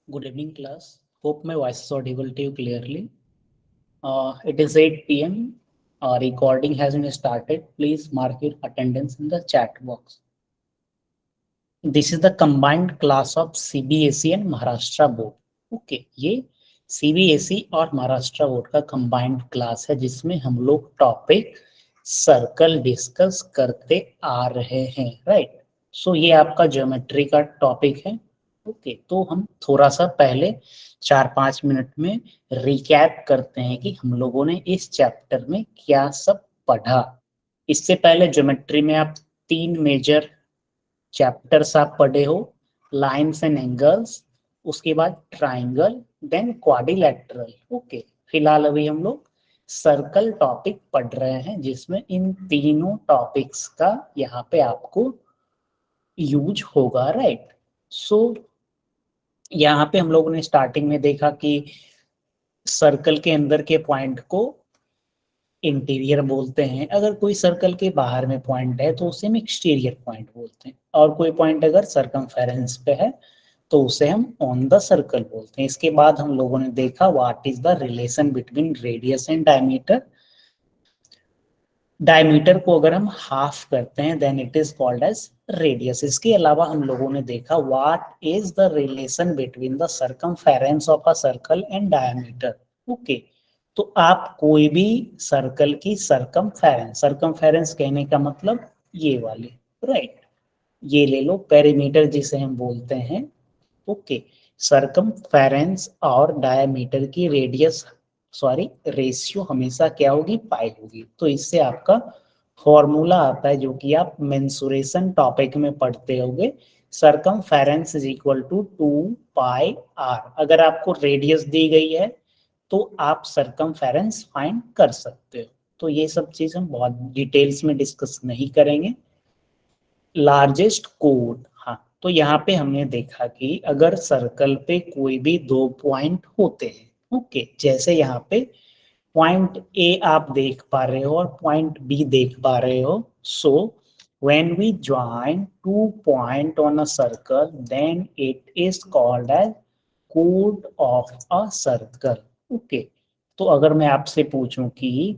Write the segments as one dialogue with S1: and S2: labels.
S1: Good evening, class. Hope my voice is audible to you clearly. It is 8 p.m. Recording has been started. Please mark your attendance in the chat box. This is the combined class of CBSE and Maharashtra board. Okay, ये CBSE और Maharashtra board का combined class है जिसमें हम लोग topic circle discuss करते आ रहे हैं, राइट। सो ये आपका ज्योमेट्री का टॉपिक है। ओके, तो हम थोड़ा सा पहले 4-5 मिनट में रिकैप करते हैं कि हम लोगों ने इस चैप्टर में क्या सब पढ़ा। इससे पहले ज्योमेट्री में आप 3 मेजर चैप्टर्स आप पढ़े हो, लाइन्स एंड एंगल्स, उसके बाद ट्राइंगल, देन क्वाड्रिलैटरल। ओके, फिलहाल अभी हम लोग सर्कल टॉपिक पढ़ रहे हैं जिसमें इन तीनों टॉपिक्स का यहाँ पे आपको यूज होगा, राइट। सो यहाँ पे हम लोगों ने स्टार्टिंग में देखा कि सर्कल के अंदर के पॉइंट को इंटीरियर बोलते हैं, अगर कोई सर्कल के बाहर में पॉइंट है तो उसे हम एक्सटीरियर पॉइंट बोलते हैं, और कोई पॉइंट अगर सरकमफेरेंस पे है तो उसे हम ऑन द सर्कल बोलते हैं। इसके बाद हम लोगों ने देखा what is the relation between radius and diameter. Diameter को अगर हम हाफ करते हैं then it is called as radius. इसके अलावा हम लोगों ने देखा what is the relation between the circumference of a circle and diameter. Okay, तो आप कोई भी सर्कल की सरकमफेरेंस, सरकमफेरेंस कहने का मतलब ये वाली, राइट, ये ले लो पेरीमीटर जिसे हम बोलते हैं। ओके, सरकमफेरेंस और डायमीटर की रेशियो हमेशा क्या होगी, पाई होगी। तो इससे आपका फॉर्मूला आता है जो कि आप मेंसुरेशन टॉपिक में पढ़ते होगे, circumference is equal to 2πr। अगर आपको रेडियस दी गई है तो आप सरकमफेरेंस फाइंड कर सकते हो। तो ये सब चीज हम बहुत डिटेल्स में डिस्कस नहीं करेंगे। लार्जेस्ट कोड, हाँ, तो यहाँ पे हमने देखा कि अगर सर्कल पे कोई भी 2 पॉइंट होते हैं, ओके, जैसे यहाँ पे पॉइंट ए आप देख पा रहे हो और पॉइंट बी देख पा रहे हो। So when we join 2 point on a circle then it is called as कोड ऑफ अ सर्कल। ओके, तो अगर मैं आपसे पूछूं कि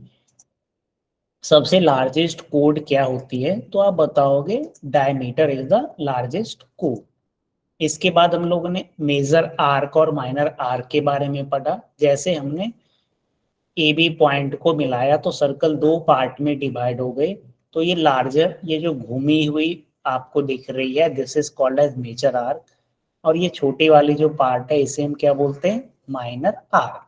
S1: सबसे लार्जेस्ट कोड क्या होती है तो आप बताओगे diameter is the largest code. इसके बाद हम लोगों ने मेजर आर्क और माइनर आर्क के बारे में पढ़ा। जैसे हमने ए बी पॉइंट को मिलाया तो सर्कल 2 पार्ट में डिवाइड हो गए। तो ये लार्जर, ये जो घूमी हुई आपको दिख रही है, this is called as major arc, और ये छोटी वाली जो पार्ट है इसे हम क्या बोलते हैं, माइनर आर्क।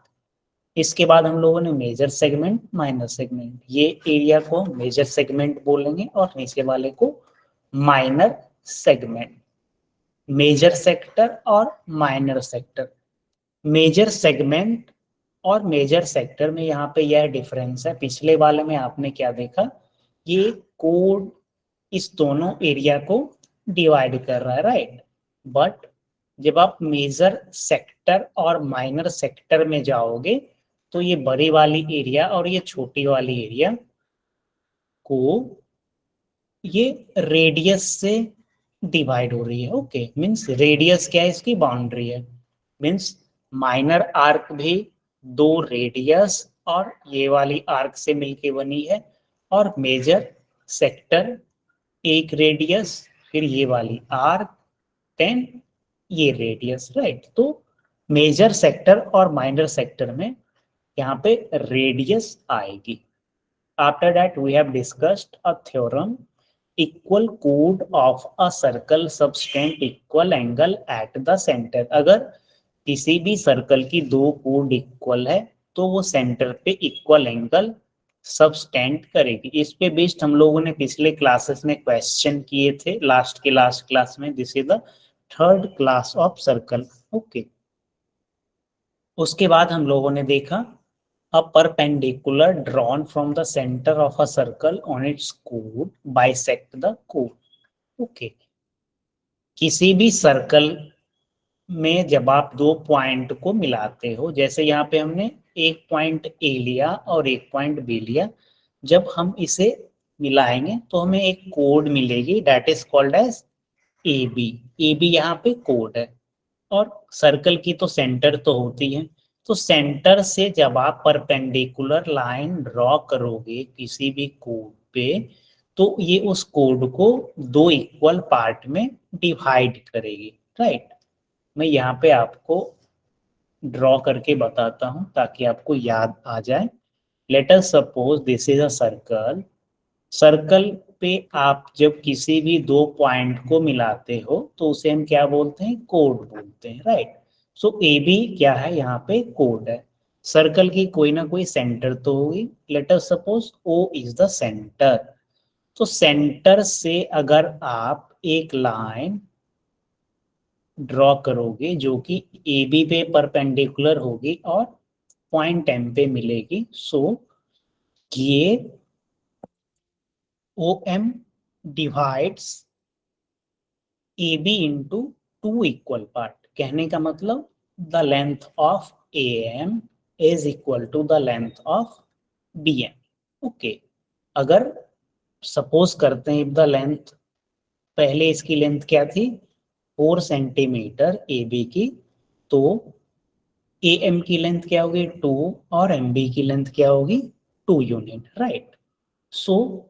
S1: इसके बाद हम लोगों ने मेजर सेगमेंट, माइनर सेगमेंट, ये एरिया को मेजर सेगमेंट बोलेंगे और नीचे वाले को माइनर सेगमेंट। मेजर सेक्टर और माइनर सेक्टर, मेजर सेगमेंट और मेजर सेक्टर में यहाँ पे यह डिफरेंस है। पिछले वाले में आपने क्या देखा, ये कोड इस दोनों एरिया को डिवाइड कर रहा है, राइट। बट जब आप मेजर सेक्टर और माइनर सेक्टर में जाओगे तो ये बड़ी वाली एरिया और ये छोटी वाली एरिया को ये रेडियस से डिवाइड हो रही है। ओके, मीन्स रेडियस क्या है, इसकी बाउंड्री है। मीन्स माइनर आर्क भी 2 रेडियस और ये वाली आर्क से मिलके बनी है, और मेजर सेक्टर 1 रेडियस, फिर ये वाली आर्क, देन ये रेडियस, राइट। तो मेजर सेक्टर और माइनर सेक्टर में यहाँ पे रेडियस आएगी। After that we have discussed a theorem, equal कोड of a circle subtend equal angle at the centre. अगर किसी भी सर्कल की 2 कोड इक्वल है तो वो सेंटर पे इक्वल एंगल सबटेंड करेगी। इस पे बेस्ड हम लोगों ने पिछले क्लासेस में क्वेश्चन किए थे, लास्ट क्लास में। This is the 3rd class of circle. Okay, उसके बाद हम लोगों ने देखा a perpendicular drawn from the center of a circle on its chord bisect the chord। Okay, किसी भी सर्कल में जब आप 2 पॉइंट को मिलाते हो, जैसे यहाँ पे हमने एक पॉइंट ए लिया और एक पॉइंट बी लिया, जब हम इसे मिलाएंगे तो हमें एक कोड मिलेगी, that is called as A B. A B यहाँ पे कोड है। और सर्कल की तो सेंटर तो होती है, तो सेंटर से जब आप परपेंडिकुलर लाइन ड्रॉ करोगे किसी भी कोड पे, तो ये उस कोड को दो इक्वल पार्ट में डिवाइड करेगी, राइट। मैं यहाँ पे आपको ड्रॉ करके बताता हूँ ताकि आपको याद आ जाए। Late us suppose this is a circle. Circle पे आप जब किसी भी दो पॉइंट को मिलाते हो तो उसे हम क्या बोलते हैं, कोड बोलते हैं, राइट। सो ए बी क्या है, यहाँ पे कोड है। सर्कल की कोई ना कोई सेंटर तो होगी, let us suppose O is the centre. तो सेंटर से अगर आप एक लाइन ड्रॉ करोगे जो कि ए बी पे परपेंडिकुलर होगी और पॉइंट एम पे मिलेगी, सो ये O M divides A B into two equal part. कहने का मतलब the length of A M is equal to the length of B M. Okay, अगर सपोज करते हैं द लेंथ, पहले इसकी लेंथ क्या थी, 4 सेंटीमीटर ए बी की, तो ए एम की लेंथ क्या होगी 2 और एम बी की लेंथ क्या होगी 2 unit, right. So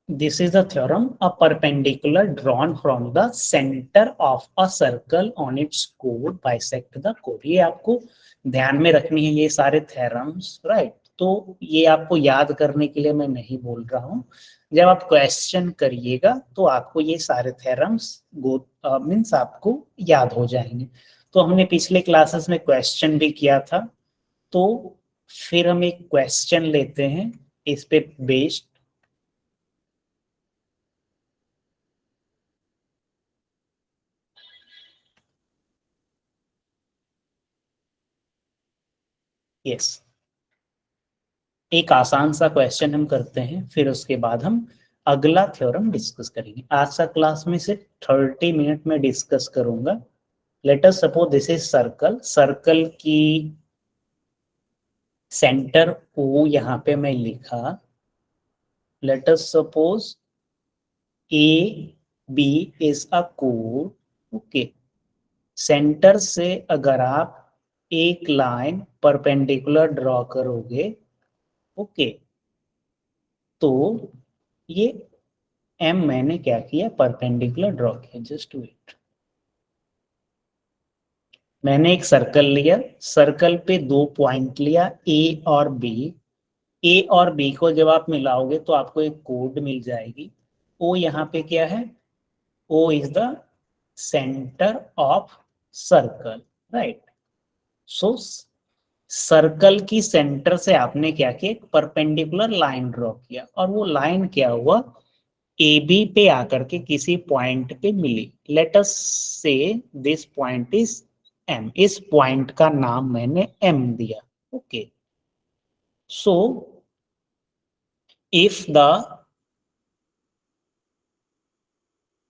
S1: this is the theorem. A perpendicular drawn from the center of a circle on its chord bisect the chord. ये आपको ध्यान में रखनी है ये सारे थ्योरम्स, राइट। तो ये आपको याद करने के लिए मैं नहीं बोल रहा हूँ, जब आप क्वेश्चन करिएगा तो आपको ये सारे थ्योरम्स मीन्स आपको याद हो जाएंगे। तो हमने पिछले क्लासेस में क्वेश्चन भी किया था, तो फिर हम एक क्वेश्चन लेते हैं इस पे बेस्ड। यस, एक आसान सा क्वेश्चन हम करते हैं, फिर उसके बाद हम अगला थ्योरम डिस्कस करेंगे। आज का क्लास में से 30 मिनट में डिस्कस करूंगा। Let us suppose this is circle. Circle की सेंटर ओ यहाँ पे मैं लिखा। Let us suppose A B is a कोड। ओके, सेंटर से अगर आप एक लाइन परपेंडिकुलर ड्रॉ करोगे, ओके, तो ये एम मैंने क्या किया, परपेंडिकुलर ड्रॉ किया। जस्ट वेट, मैंने एक सर्कल लिया, सर्कल पे दो पॉइंट लिया ए और बी। ए और बी को जब आप मिलाओगे तो आपको एक कोड मिल जाएगी। ओ यहाँ पे क्या है, O is the centre of circle, right. So circle की सेंटर से आपने क्या किया, एक परपेंडिकुलर लाइन ड्रॉ किया, और वो लाइन क्या हुआ, ए बी पे आकर के किसी पॉइंट पे मिली। Let us say this point is M. इस पॉइंट का नाम मैंने एम दिया। Okay, so if the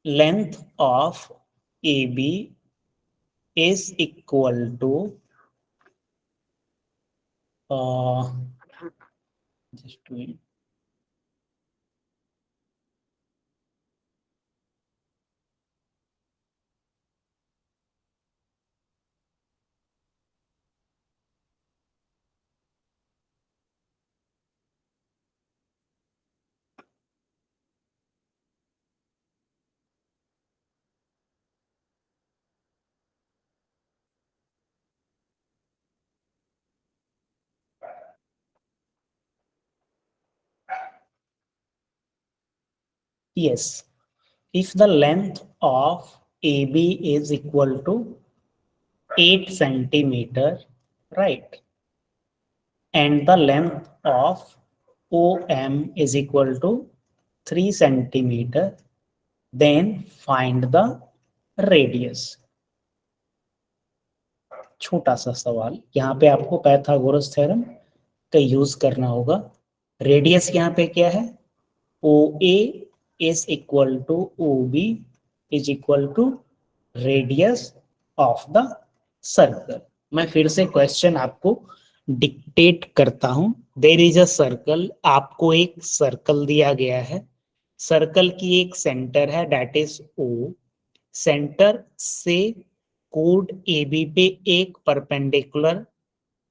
S1: length of A B is equal to just yes, if the length of AB is equal to 8 centimeter, right, and the length of OM is equal to 3 centimeter, then find the radius. छोटा सा सवाल, यहाँ पे आपको Pythagoras theorem का use करना होगा। Radius यहाँ पे क्या है, O A is equal to O B is equal to radius of the circle. मैं फिर से क्वेश्चन आपको डिक्टेट करता हूं। देयर इज अ सर्कल, आपको एक सर्कल दिया गया है, सर्कल की एक सेंटर है दैट इज ओ। सेंटर से कोड AB पे एक परपेंडिकुलर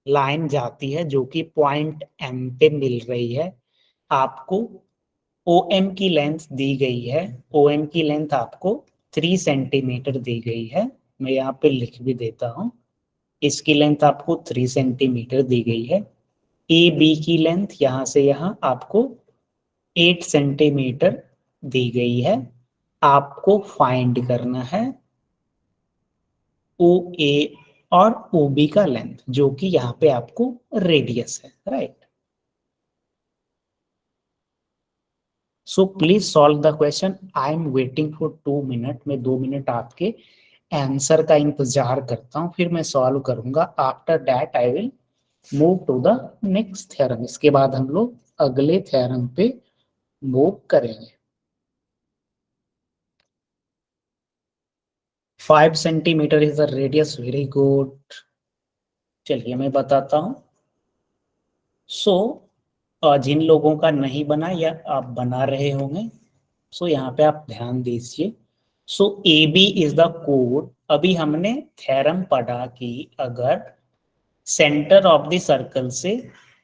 S1: लाइन जाती है जो कि पॉइंट M पे मिल रही है, आपको OM की लेंथ दी गई है। OM की लेंथ आपको 3 सेंटीमीटर दी गई है। मैं यहाँ पे लिख भी देता हूँ, इसकी लेंथ आपको 3 सेंटीमीटर दी गई है। AB की लेंथ यहाँ से यहाँ आपको 8 सेंटीमीटर दी गई है। आपको फाइंड करना है OA और OB का लेंथ, जो कि यहाँ पे आपको रेडियस है, right. So please solve the question. I am waiting for 2 minute. मैं 2 मिनट आपके आंसर का इंतजार करता हूँ, फिर मैं सॉल्व करूंगा। After that I will move to the next theorem. इसके बाद हम लोग अगले थ्योरम पे मूव करेंगे। 5 centimetre is the radius, very good. चलिए मैं बताता हूँ। सो जिन लोगों का नहीं बना या आप बना रहे होंगे, सो यहाँ पे आप ध्यान दीजिए। So A B is the कोड। अभी हमने थ्योरम पढ़ा कि अगर सेंटर ऑफ द सर्कल से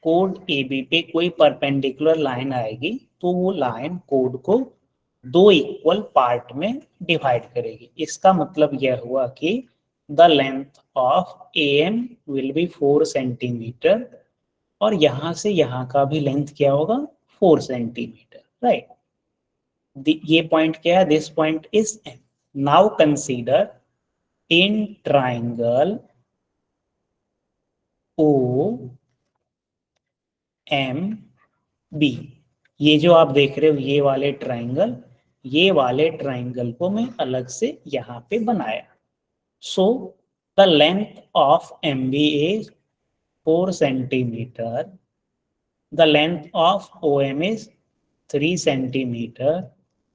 S1: कोड ए बी पे कोई परपेंडिकुलर लाइन आएगी तो वो लाइन कोड को दो इक्वल पार्ट में डिवाइड करेगी। इसका मतलब यह हुआ कि the length of A M will be 4 centimetre और यहां से यहां का भी लेंथ क्या होगा, 4 सेंटीमीटर, राइट। ये पॉइंट क्या है, this point is M. Now consider in triangle O M B, ये जो आप देख रहे हो ये वाले ट्राइंगल को मैं अलग से यहाँ पे बनाया। So the length of M B is 4 centimetre, the length of O M is 3 centimetre,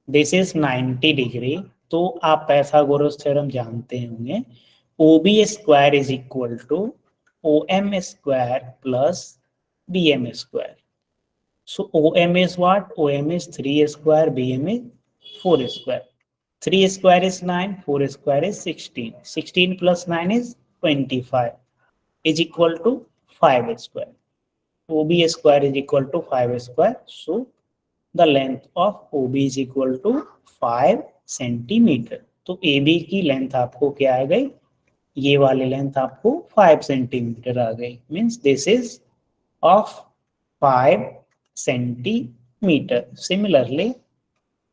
S1: this is 90 degree. तो आप पाइथागोरस थ्योरम जानते होंगे, O B square is equal to O M square plus B M square. So OM is what? OM is 3 square, BM is 4 square. 3 square is 9, 4 square is 16. 16 plus 9 is 25 is equal to 5 square. OB square is equal to 5 square. So the length of OB is equal to 5 centimetre. तो AB की length आपको क्या आ गई, ये वाली length आपको 5 centimetre आ गई। Means this is of 5 centimetre. Similarly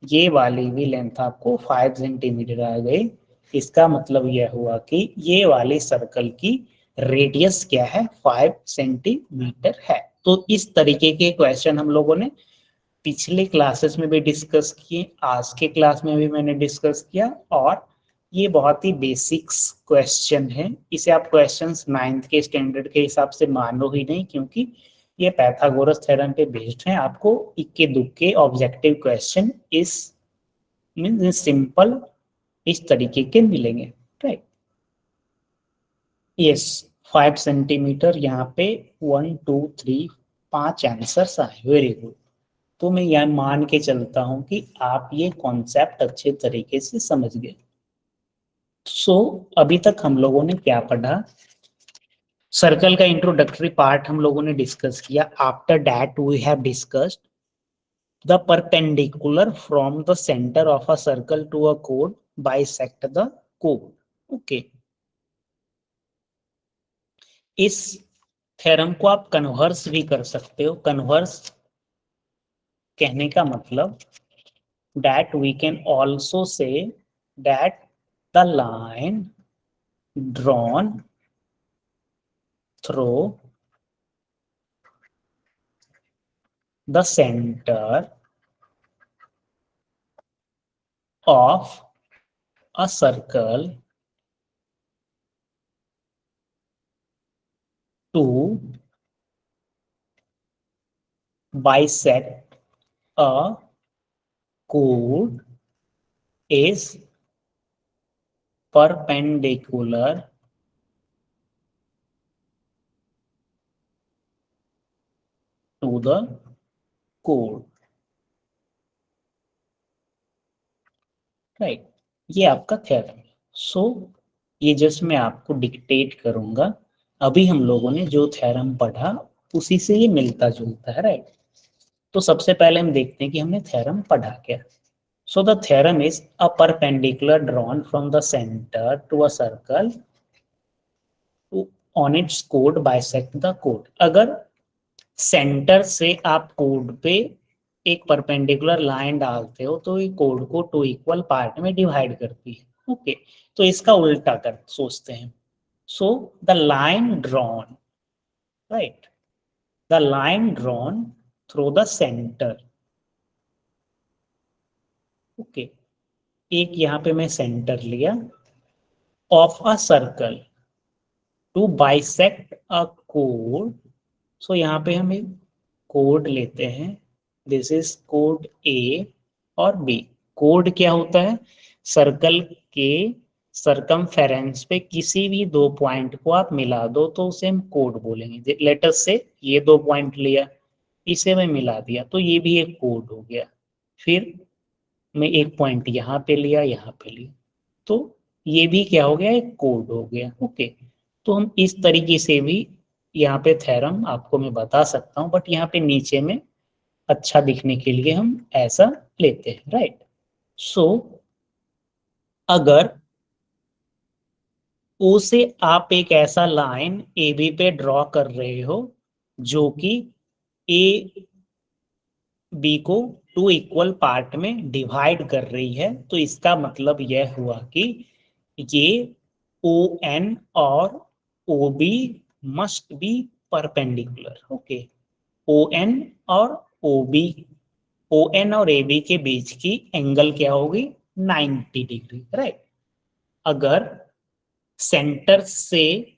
S1: ये वाली भी लेंथ आपको 5 सेंटीमीटर आ गई। इसका मतलब यह हुआ कि ये वाली सर्कल की रेडियस क्या है, 5 सेंटीमीटर है। तो इस तरीके के क्वेश्चन हम लोगों ने पिछले क्लासेस में भी डिस्कस किए, आज के क्लास में भी मैंने डिस्कस किया। और ये बहुत ही बेसिक्स क्वेश्चन है, इसे आप क्वेश्चंस 9th के स्टैंडर्ड के हिसाब से मानो ही नहीं, क्योंकि ये पाइथागोरस थ्योरम पे बेस्ड है। आपको इक्के दुक्के ऑब्जेक्टिव क्वेश्चन इस मींस सिंपल इस तरीके के मिलेंगे, राइट। यस, 5 सेंटीमीटर यहाँ पे 1 2 3 5 आंसर्स आए, वेरी गुड। तो मैं यह मान के चलता हूं कि आप ये कॉन्सेप्ट अच्छे तरीके से समझ गए। सो अभी तक हम लोगों ने क्या पढ़ा, सर्कल का इंट्रोडक्टरी पार्ट हम लोगों ने डिस्कस किया। After that we have discussed the perpendicular from the centre of a circle to a code bisect the code. Okay, इस थ्योरम को आप कन्वर्स भी कर सकते हो। कन्वर्स कहने का मतलब that we can also say that the line drawn through the center of a circle to bisect a chord is perpendicular to the chord, right. ये आपका थ्योरम है। सो ये जस्ट मैं आपको डिक्टेट करूंगा। अभी हम लोगों ने जो थ्योरम पढ़ा उसी से ये मिलता जुलता है, राइट। तो सबसे पहले हम देखते हैं कि हमने थ्योरम पढ़ा क्या। So the theorem is a perpendicular drawn from the centre to a circle on it's code bisect the code. अगर सेंटर से आप कोड पे एक परपेंडिकुलर लाइन डालते हो तो ये कोड को टू इक्वल पार्ट में डिवाइड करती है। ओके, तो इसका उल्टा कर सोचते हैं। So the line drawn, right, the line drawn through the centre. Okay, एक यहाँ पे मैं सेंटर लिया of a circle to bisect a कोड। सो यहाँ पे हम एक कोड लेते हैं, दिस इज कोड ए और बी। कोड क्या होता है? सर्कल के सरकमफेरेंस पे किसी भी दो पॉइंट को आप मिला दो तो उसे हम कोड बोलेंगे। लेटर से ये दो पॉइंट लिया, इसे मैं मिला दिया तो ये भी एक कोड हो गया। फिर मैं एक पॉइंट यहाँ पे लिया, यहाँ पे लिया, तो ये भी क्या हो गया? एक कोड हो गया। ओके, तो हम इस तरीके से भी यहाँ पे थ्योरम आपको मैं बता सकता हूँ, बट यहाँ पे नीचे में अच्छा दिखने के लिए हम ऐसा लेते हैं, राइट। सो अगर ओ से आप एक ऐसा लाइन ए बी पे ड्रॉ कर रहे हो जो कि ए बी को टू इक्वल पार्ट में डिवाइड कर रही है, तो इसका मतलब यह हुआ कि ये ओ एन और O B must be perpendicular. Okay, O N और ओ बी, ओ एन और ए बी के बीच की एंगल क्या होगी? 90 डिग्री, राइट। अगर सेंटर से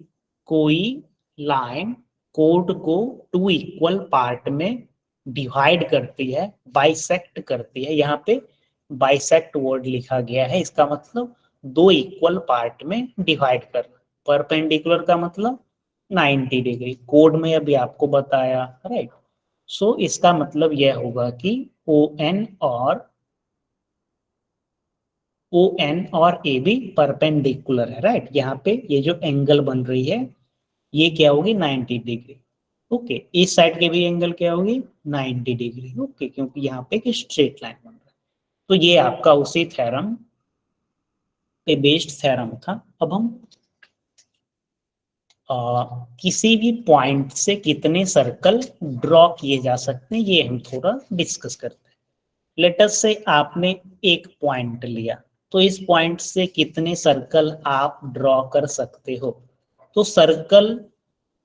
S1: कोई लाइन कोड को टू इक्वल पार्ट में डिवाइड करती है, बाइसेक्ट करती है, यहाँ पे बाइसेक्ट वर्ड लिखा गया है, इसका मतलब दो इक्वल पार्ट में डिवाइड करना। परपेंडिकुलर का मतलब 90 डिग्री, कोड में अभी आपको बताया, राइट। सो इसका मतलब यह होगा कि ओ एन और ए बी परपेंडिकुलर है, राइट। यहाँ पे ये जो एंगल बन रही है ये क्या होगी? 90 डिग्री। ओके, इस साइड के भी एंगल क्या होगी? 90 डिग्री। ओके, क्योंकि यहाँ पे एक स्ट्रेट लाइन बन रहा है। तो ये आपका उसी थ्योरम पे बेस्ड थ्योरम था। अब हम किसी भी पॉइंट से कितने सर्कल ड्रॉ किए जा सकते हैं ये हम थोड़ा डिस्कस करते हैं। लेटर से आपने एक पॉइंट लिया, तो इस पॉइंट से कितने सर्कल आप ड्रॉ कर सकते हो? तो सर्कल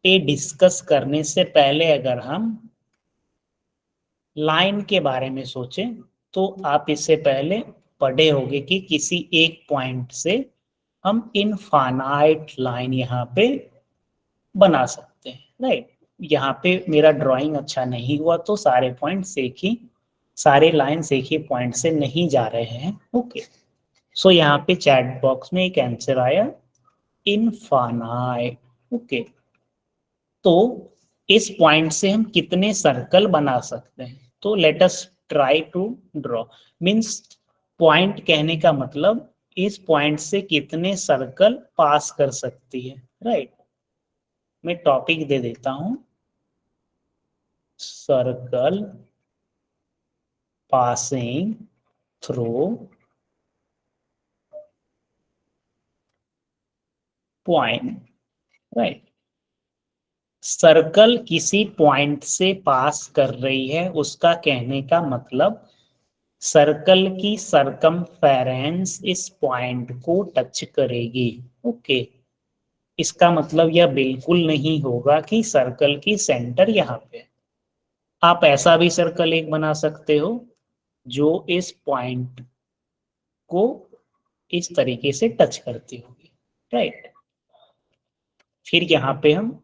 S1: पे डिस्कस करने से पहले अगर हम लाइन के बारे में सोचें तो आप इससे पहले पढ़े होंगे कि किसी एक पॉइंट से हम इनफाइनाइट लाइन यहाँ पे बना सकते हैं, राइट। यहाँ पे मेरा ड्राइंग अच्छा नहीं हुआ तो सारे पॉइंट्स एक ही, सारे लाइन्स एक ही पॉइंट से नहीं जा रहे हैं। ओके, सो यहाँ पे चैट बॉक्स में एक आंसर आया, इनफाइनाइट। ओके, तो इस पॉइंट से हम कितने सर्कल बना सकते हैं? तो let us try to draw, means point कहने का मतलब इस पॉइंट से कितने सर्कल पास कर सकती है, राइट। मैं टॉपिक दे देता हूं, circle passing through point, right. Circle किसी पॉइंट से पास कर रही है, उसका कहने का मतलब सर्कल की सरकमफेरेंस इस पॉइंट को टच करेगी। ओके, इसका मतलब यह बिल्कुल नहीं होगा कि सर्कल की सेंटर यहाँ पे है। आप ऐसा भी सर्कल एक बना सकते हो जो इस पॉइंट को इस तरीके से टच करती होगी, राइट। फिर यहाँ पे हम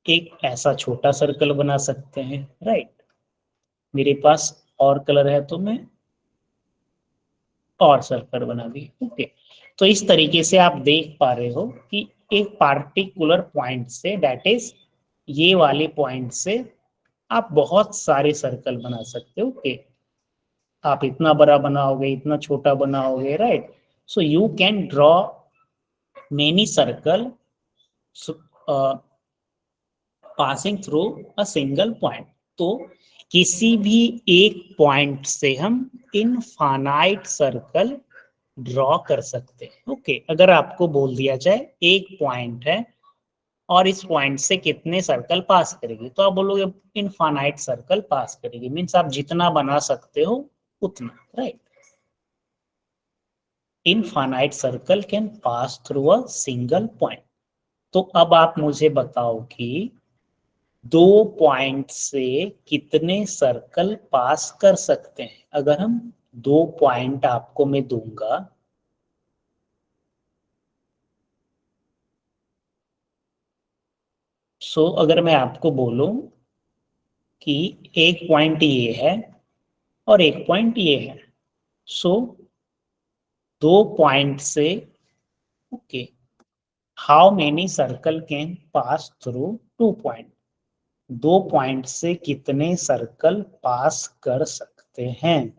S1: एक ऐसा छोटा सर्कल बना सकते हैं, राइट। मेरे पास और कलर है तो मैं और सर्कल बना दी। ओके, तो इस तरीके से आप देख पा रहे हो कि एक पार्टिकुलर पॉइंट से, दैट इज ये वाले पॉइंट से आप बहुत सारे सर्कल बना सकते हो। ओके, आप इतना बड़ा बनाओगे, इतना छोटा बनाओगे, right. So you can draw many circle passing through a single point. तो किसी भी एक पॉइंट से हम इनफाइनाइट सर्कल ड्रॉ कर सकते हैं। ओके, अगर आपको बोल दिया जाए एक पॉइंट है और इस पॉइंट से कितने सर्कल पास करेगी, तो आप बोलोगे इनफाइनाइट सर्कल पास करेगी, मीन्स आप जितना बना सकते हो उतना, right. Infinite circle can pass through a single point. तो अब आप मुझे बताओ कि दो पॉइंट से कितने सर्कल पास कर सकते हैं। अगर हम दो पॉइंट आपको मैं दूंगा, अगर मैं आपको बोलूं कि एक पॉइंट ये है और एक पॉइंट ये है, सो दो पॉइंट से, okay, how many circle can pass through two point. दो पॉइंट से कितने सर्कल पास कर सकते हैं।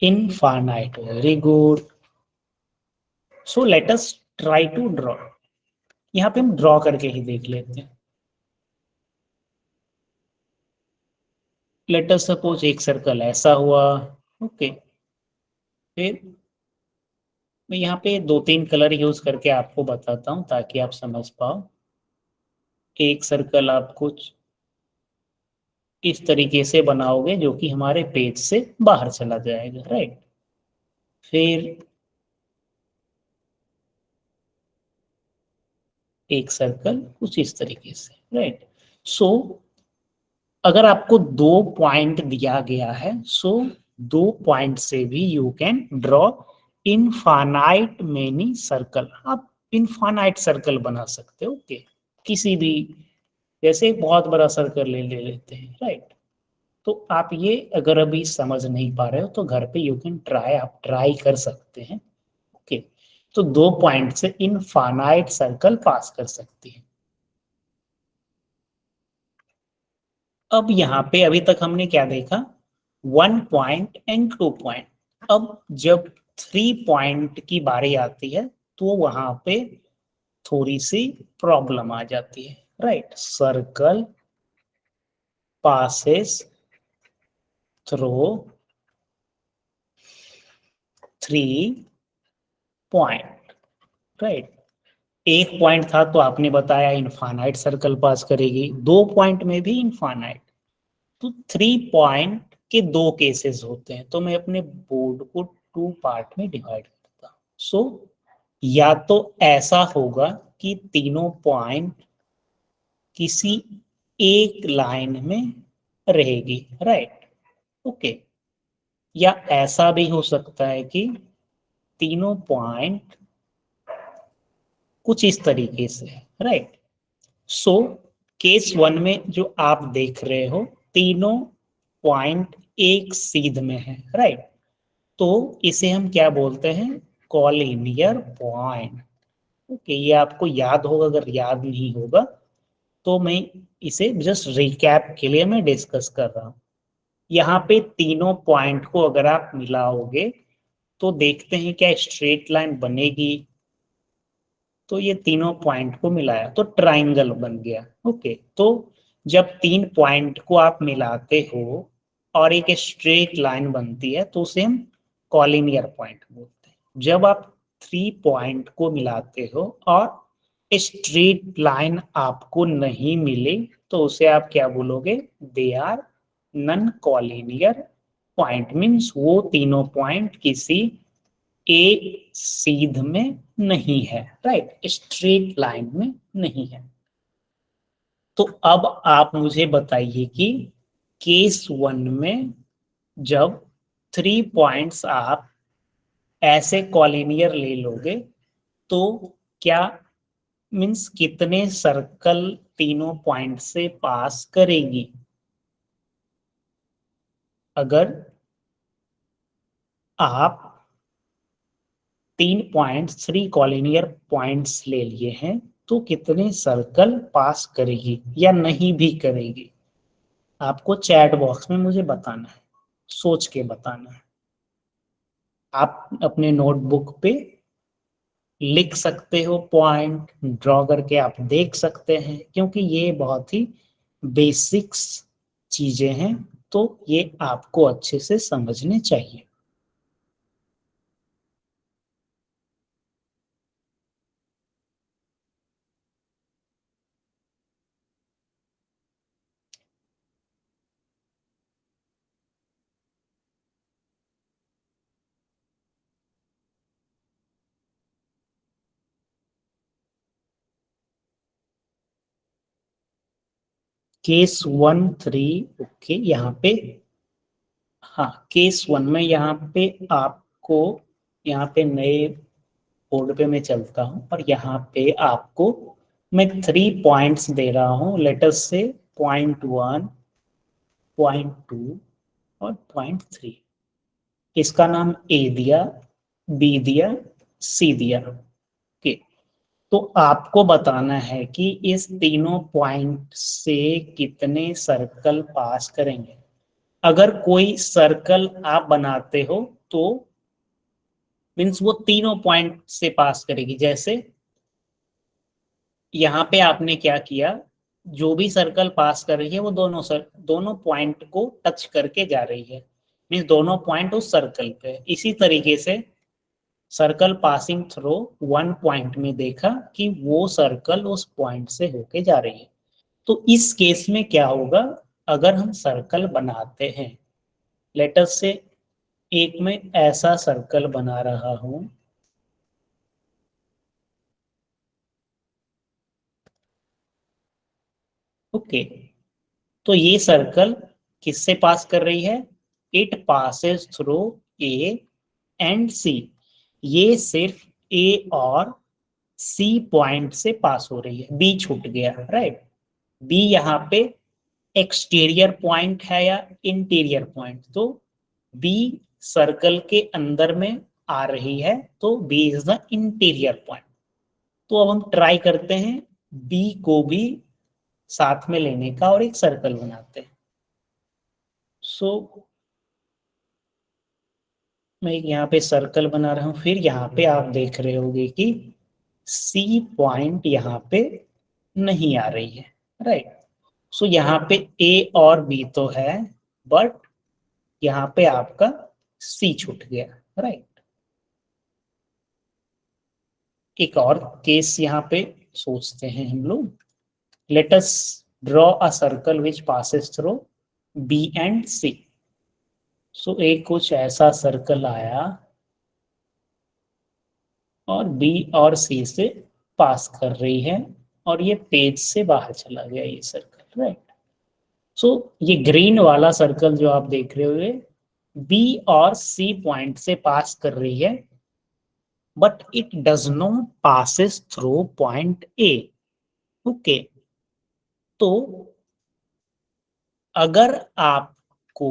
S1: Infinite, very good. So let us try to draw. यहाँ पे हम ड्रॉ करके ही देख लेते हैं। लेट अस सपोज एक सर्कल ऐसा हुआ, ओके। फिर मैं यहाँ पे दो तीन कलर यूज करके आपको बताता हूँ ताकि आप समझ पाओ। एक सर्कल आप कुछ इस तरीके से बनाओगे जो कि हमारे पेज से बाहर चला जाएगा, राइट। फिर एक सर्कल कुछ इस तरीके से, राइट। सो अगर आपको दो पॉइंट दिया गया है, दो पॉइंट से भी you can draw infinite many circle. आप इनफाइनाइट सर्कल बना सकते हो, ओके। किसी भी, जैसे एक बहुत बड़ा सर्कल ले लेते हैं, राइट। तो आप ये अगर अभी समझ नहीं पा रहे हो तो घर पे यू कैन ट्राई, आप ट्राई कर सकते हैं, ओके। तो दो पॉइंट से इनफाइनाइट सर्कल पास कर सकते हैं। अब यहाँ पे अभी तक हमने क्या देखा, one point and two point. अब जब थ्री पॉइंट की बारी आती है तो वहां पे थोड़ी सी प्रॉब्लम आ जाती है, right. Circle passes through three point, right. एक पॉइंट था तो आपने बताया इनफाइनाइट सर्कल पास करेगी, दो पॉइंट में भी इनफाइनाइट। तो थ्री पॉइंट के दो केसेस होते हैं, तो मैं अपने बोर्ड को टू पार्ट में डिवाइड करता हूँ। या तो ऐसा होगा कि तीनों पॉइंट किसी एक लाइन में रहेगी, राइट, ओके। या ऐसा भी हो सकता है कि तीनों पॉइंट कुछ इस तरीके से, राइट। सो केस वन में जो आप देख रहे हो, तीनों पॉइंट एक सीध में है, राइट। तो इसे हम क्या बोलते हैं, कॉलिनियर पॉइंट, ओके। ये आपको याद होगा, अगर याद नहीं होगा तो मैं इसे जस्ट रिकैप के लिए मैं डिस्कस कर रहा हूँ। यहाँ पे तीनों पॉइंट को अगर आप मिलाओगे तो देखते हैं क्या स्ट्रेट लाइन बनेगी। तो ये तीनों पॉइंट को मिलाया तो ट्राइंगल बन गया, ओके। तो जब तीन पॉइंट को आप मिलाते हो और एक स्ट्रेट लाइन बनती है तो उसे हम कॉलिनियर पॉइंट बोलते हैं। जब आप थ्री पॉइंट को मिलाते हो और स्ट्रेट लाइन आपको नहीं मिले तो उसे आप क्या बोलोगे, they are non collinear point. Means वो तीनों पॉइंट किसी एक सीध में नहीं है, राइट, स्ट्रेट लाइन में नहीं है। तो अब आप मुझे बताइए कि केस वन में जब थ्री पॉइंट्स आप ऐसे कॉलिनियर ले लोगे तो क्या, मीन्स कितने सर्कल तीनों पॉइंट से पास करेगी। अगर आप 3 पॉइंट्स 3 कॉलिनियर पॉइंट्स ले लिए हैं तो कितने सर्कल पास करेगी या नहीं भी करेगी, आपको चैट बॉक्स में मुझे बताना है, सोच के बताना है। आप अपने नोटबुक पे लिख सकते हो, पॉइंट ड्रॉ करके आप देख सकते हैं, क्योंकि ये बहुत ही बेसिक्स चीजें हैं, तो ये आपको अच्छे से समझने चाहिए। केस 1 3, ओके, यहाँ पे, हाँ, केस 1 में यहाँ पे आपको, यहाँ पे नए बोर्ड पे मैं चलता हूँ और यहाँ पे आपको मैं 3 पॉइंट्स दे रहा हूँ, लेटर से .1, .2 और .3। इसका नाम ए दिया, बी दिया, सी दिया, ओके। तो आपको बताना है कि इस तीनों पॉइंट से कितने सर्कल पास करेंगे। अगर कोई सर्कल आप बनाते हो तो मीन्स वो तीनों पॉइंट से पास करेगी। जैसे यहाँ पे आपने क्या किया, जो भी सर्कल पास कर रही है वो दोनों पॉइंट को टच करके जा रही है, मीन्स दोनों पॉइंट उस सर्कल पे। इसी तरीके से सर्कल पासिंग थ्रू 1 पॉइंट में देखा कि वो सर्कल उस पॉइंट से होके जा रही है। तो इस केस में क्या होगा, अगर हम सर्कल बनाते हैं, लेटर से एक में ऐसा सर्कल बना रहा हूं, ओके, तो ये सर्कल किससे पास कर रही है, it passes through A and C. ये सिर्फ ए और सी पॉइंट से पास हो रही है, बी छूट गया, राइट। बी यहाँ पे एक्सटीरियर पॉइंट है या इंटीरियर पॉइंट, तो बी सर्कल के अंदर में आ रही है, तो B is the interior point. तो अब हम ट्राई करते हैं बी को भी साथ में लेने का और एक सर्कल बनाते हैं। सो मैं यहाँ पे सर्कल बना रहा हूँ, फिर यहाँ पे आप देख रहे होगे कि सी पॉइंट यहाँ पे नहीं आ रही है, राइट। सो यहाँ पे ए और बी तो है, बट यहाँ पे आपका सी छूट गया, राइट। एक और केस यहाँ पे सोचते हैं हम लोग। Let us draw a circle which passes through B and C. So एक कुछ ऐसा सर्कल आया और बी और सी से पास कर रही है, और ये पेज से बाहर चला गया ये सर्कल, राइट। सो ये ग्रीन वाला सर्कल जो आप देख रहे होगे, बी और सी पॉइंट से पास कर रही है, but it does not passes through point A, okay. तो अगर आपको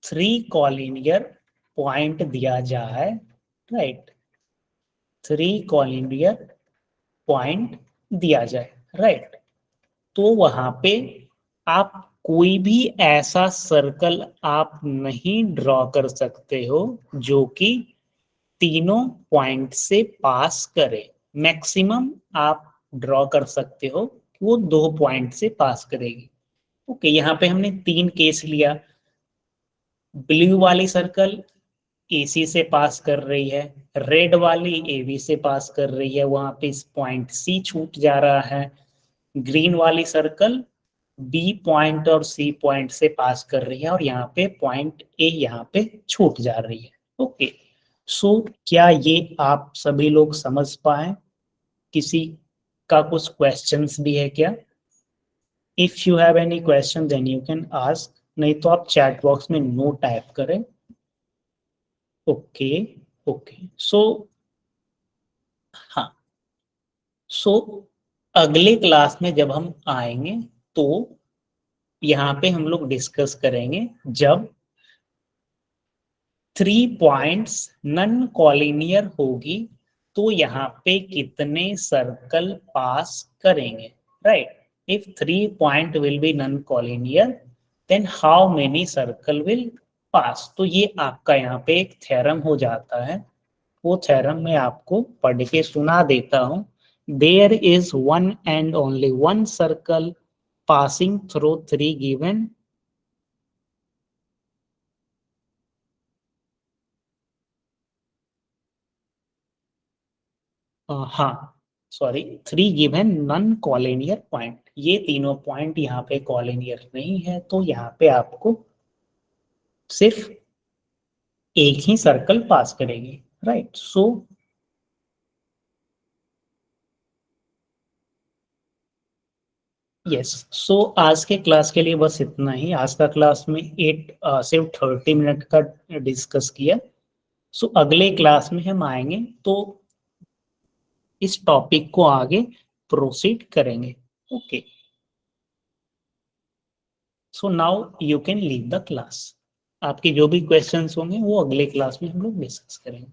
S1: 3 कॉलिनियर पॉइंट दिया जाए, राइट, 3 कॉलिनियर पॉइंट दिया जाए, राइट, तो वहां पे आप कोई भी ऐसा सर्कल आप नहीं ड्रॉ कर सकते हो जो कि तीनों पॉइंट से पास करे। मैक्सिमम आप ड्रॉ कर सकते हो वो 2 पॉइंट से पास करेगी, ओके। यहाँ पे हमने 3 केस लिया। ब्लू वाली सर्कल एसी से पास कर रही है, रेड वाली एबी से पास कर रही है, वहां पे इस पॉइंट सी छूट जा रहा है। ग्रीन वाली सर्कल बी पॉइंट और सी पॉइंट से पास कर रही है, और यहाँ पे पॉइंट ए यहाँ पे छूट जा रही है, ओके। सो क्या ये आप सभी लोग समझ पाए? किसी का कुछ क्वेश्चंस भी है क्या? If you have any question then you can ask, नहीं तो आप चैट बॉक्स में नो टाइप करें, ओके। ओके, सो हाँ, सो अगले क्लास में जब हम आएंगे तो यहाँ पे हम लोग डिस्कस करेंगे जब 3 पॉइंट्स नन कॉलिनियर होगी तो यहाँ पे कितने सर्कल पास करेंगे, right. If 3 point will be non collinear then how many circle will pass. तो ये आपका यहाँ पे एक थ्योरम हो जाता है, वो थ्योरम मैं आपको पढ़ के सुना देता हूँ। There is one and only one circle passing through 3 given हाँ sorry 3 given non collinear point. ये तीनों पॉइंट यहाँ पे कॉलिनियर नहीं है, तो यहाँ पे आपको सिर्फ एक ही सर्कल पास करेगी, राइट। सो यस, सो आज के क्लास के लिए बस इतना ही। आज का क्लास में सिर्फ 30 मिनट का डिस्कस किया। सो अगले क्लास में हम आएंगे तो इस टॉपिक को आगे प्रोसीड करेंगे। Okay, so now you can leave the class. आपके जो भी क्वेश्चंस होंगे वो अगले क्लास में हम लोग डिस्कस करेंगे।